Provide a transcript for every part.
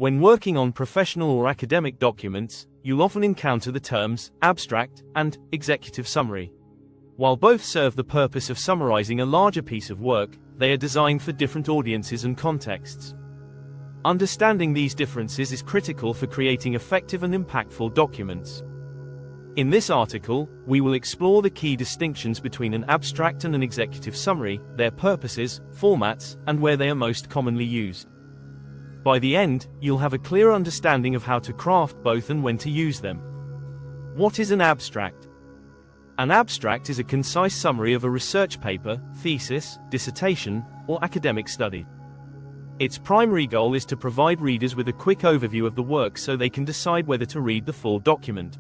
When working on professional or academic documents, you'll often encounter the terms abstract and executive summary. While both serve the purpose of summarizing a larger piece of work, they are designed for different audiences and contexts. Understanding these differences is critical for creating effective and impactful documents. In this article, we will explore the key distinctions between an abstract and an executive summary, their purposes, formats, and where they are most commonly used. By the end, you'll have a clear understanding of how to craft both and when to use them. What is an abstract? An abstract is a concise summary of a research paper, thesis, dissertation, or academic study. Its primary goal is to provide readers with a quick overview of the work so they can decide whether to read the full document.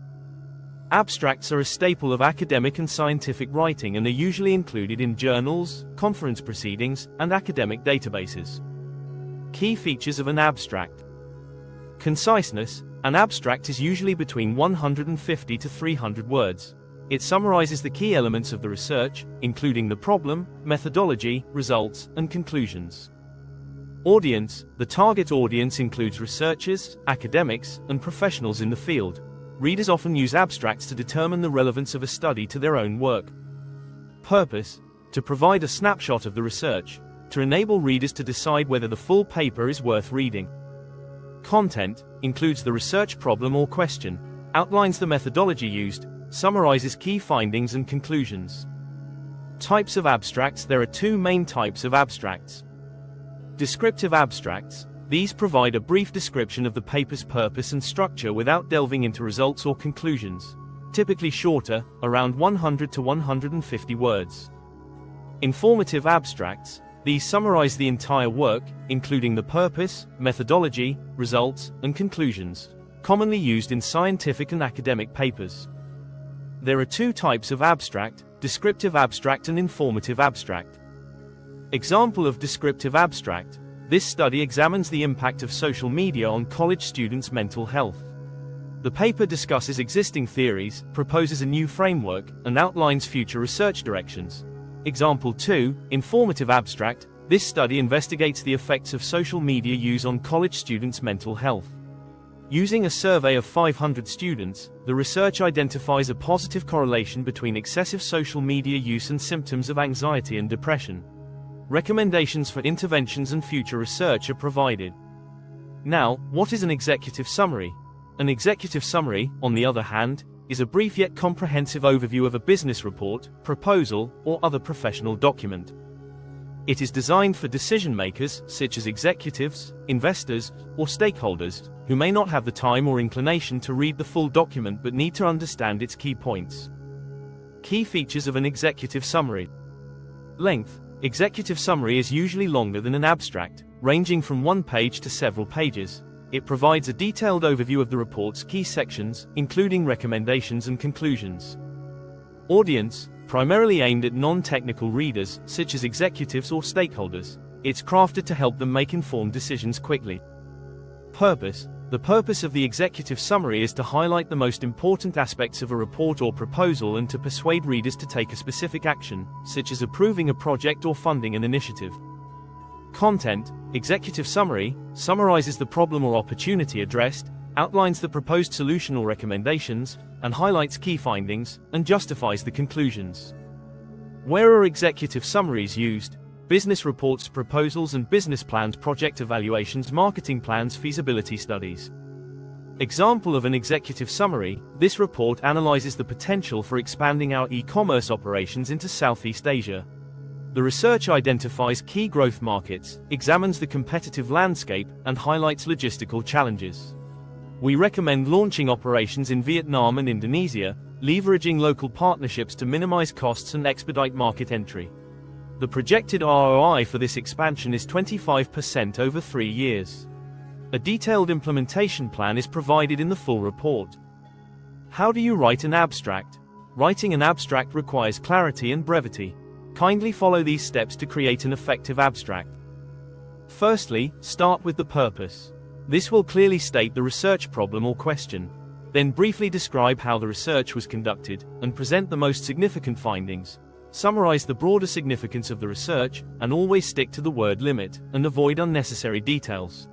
Abstracts are a staple of academic and scientific writing and are usually included in journals, conference proceedings, and academic databases. Key features of an abstract. Conciseness. An abstract is usually between 150 to 300 words. It summarizes the key elements of the research, including the problem, methodology, results, and conclusions. Audience. The target audience includes researchers, academics, and professionals in the field. Readers often use abstracts to determine the relevance of a study to their own work. Purpose. To provide a snapshot of the research, to enable readers to decide whether the full paper is worth reading. Content. Includes the research problem or question, outlines the methodology used, summarizes key findings and conclusions. Types of abstracts. There are two main types of abstracts. Descriptive abstracts. These provide a brief description of the paper's purpose and structure without delving into results or conclusions, typically shorter, around 100 to 150 words. Informative abstracts. These summarize the entire work, including the purpose, methodology, results, and conclusions, commonly used in scientific and academic papers. There are two types of abstract: descriptive abstract and informative abstract. Example of descriptive abstract. This study examines the impact of social media on college students' mental health. The paper discusses existing theories, proposes a new framework, and outlines future research directions. Example 2, informative abstract. This study investigates the effects of social media use on college students' mental health. Using a survey of 500 students, the research identifies a positive correlation between excessive social media use and symptoms of anxiety and depression. Recommendations for interventions and future research are provided. Now, what is an executive summary? An executive summary, on the other hand, is a brief yet comprehensive overview of a business report, proposal, or other professional document. It is designed for decision makers, such as executives, investors, or stakeholders, who may not have the time or inclination to read the full document but need to understand its key points. Key features of an executive summary. Length. Executive summary is usually longer than an abstract, ranging from 1 page to several pages. It provides a detailed overview of the report's key sections, including recommendations and conclusions. Audience. Primarily aimed at non-technical readers, such as executives or stakeholders. It's crafted to help them make informed decisions quickly. Purpose. The purpose of the executive summary is to highlight the most important aspects of a report or proposal and to persuade readers to take a specific action, such as approving a project or funding an initiative. Content. Executive summary summarizes the problem or opportunity addressed, outlines the proposed solution or recommendations, and highlights key findings, and justifies the conclusions. Where are executive summaries used? Business reports, proposals and business plans, project evaluations, marketing plans, feasibility studies. Example of an executive summary. This report analyzes the potential for expanding our e-commerce operations into Southeast Asia. The research identifies key growth markets, examines the competitive landscape, and highlights logistical challenges. We recommend launching operations in Vietnam and Indonesia, leveraging local partnerships to minimize costs and expedite market entry. The projected ROI for this expansion is 25% over 3 years. A detailed implementation plan is provided in the full report. How do you write an abstract? Writing an abstract requires clarity and brevity. Kindly follow these steps to create an effective abstract. Firstly, start with the purpose. This will clearly state the research problem or question. Then briefly describe how the research was conducted, and present the most significant findings. Summarize the broader significance of the research, and always stick to the word limit, and avoid unnecessary details.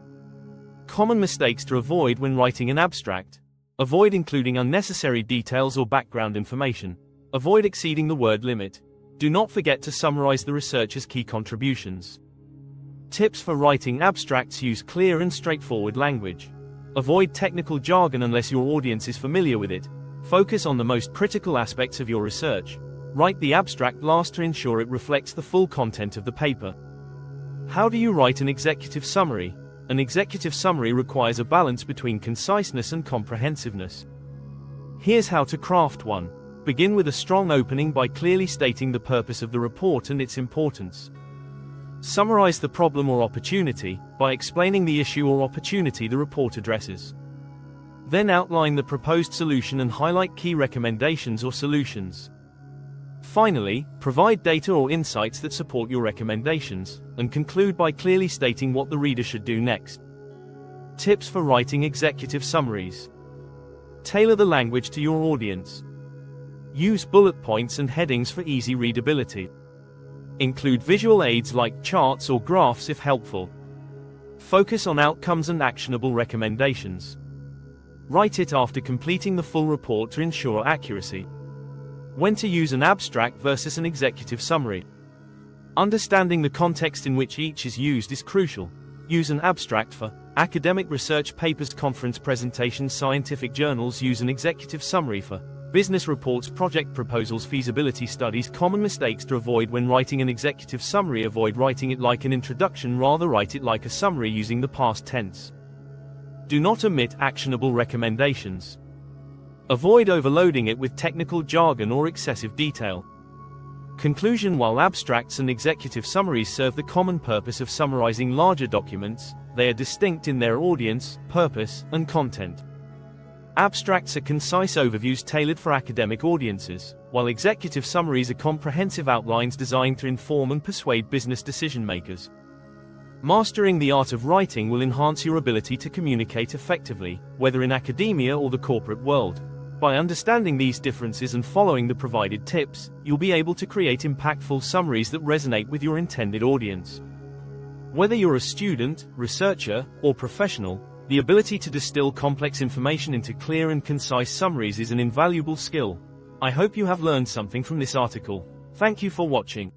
Common mistakes to avoid when writing an abstract. Avoid including unnecessary details or background information. Avoid exceeding the word limit. Do not forget to summarize the researcher's key contributions. Tips for writing abstracts: use clear and straightforward language. Avoid technical jargon unless your audience is familiar with it. Focus on the most critical aspects of your research. Write the abstract last to ensure it reflects the full content of the paper. How do you write an executive summary? An executive summary requires a balance between conciseness and comprehensiveness. Here's how to craft one. Begin with a strong opening by clearly stating the purpose of the report and its importance. Summarize the problem or opportunity by explaining the issue or opportunity the report addresses. Then outline the proposed solution and highlight key recommendations or solutions. Finally, provide data or insights that support your recommendations, and conclude by clearly stating what the reader should do next. Tips for writing executive summaries. Tailor the language to your audience. Use bullet points and headings for easy readability. Include visual aids like charts or graphs if helpful. Focus on outcomes and actionable recommendations. Write it after completing the full report to ensure accuracy. When to use an abstract versus an executive summary. Understanding the context in which each is used is crucial. Use an abstract for academic research papers, conference presentations, scientific journals. Use an executive summary for business reports, project proposals, feasibility studies. Common mistakes to avoid when writing an executive summary. Avoid writing it like an introduction, rather write it like a summary using the past tense. Do not omit actionable recommendations. Avoid overloading it with technical jargon or excessive detail. Conclusion: while abstracts and executive summaries serve the common purpose of summarizing larger documents, they are distinct in their audience, purpose, and content. Abstracts are concise overviews tailored for academic audiences, while executive summaries are comprehensive outlines designed to inform and persuade business decision-makers. Mastering the art of writing will enhance your ability to communicate effectively, whether in academia or the corporate world. By understanding these differences and following the provided tips, you'll be able to create impactful summaries that resonate with your intended audience. Whether you're a student, researcher, or professional, the ability to distill complex information into clear and concise summaries is an invaluable skill. I hope you have learned something from this article. Thank you for watching.